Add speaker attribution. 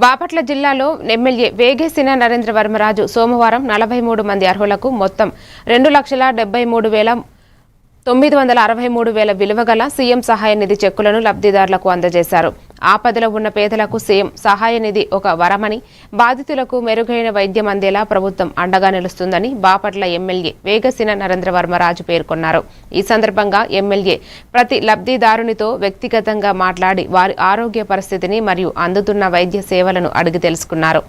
Speaker 1: బాపట్ల జిల్లాలో ఎమ్మెల్యే వేగేసిన నరేంద్ర వర్మరాజు సోమవారం 43 మంది అర్హులకు మొత్తం 2,73,963 విలువగల సీఎం సహాయ నిధి చెక్కులను లబ్ధిదారులకు అందజేశారు. ఆపదలో ఉన్న పేదలకు సీఎం సహాయ నిధి ఒక వరమని, బాధితులకు మెరుగైన వైద్యం అందేలా ప్రభుత్వం అండగా నిలుస్తుందని బాపట్ల ఎమ్మెల్యే వేగసిన నరేంద్ర వర్మరాజు పేర్కొన్నారు. ఈ సందర్భంగా ఎమ్మెల్యే ప్రతి లబ్ధిదారునితో వ్యక్తిగతంగా మాట్లాడి వారి ఆరోగ్య పరిస్థితిని మరియు అందుతున్న వైద్య సేవలను అడిగి తెలుసుకున్నారు.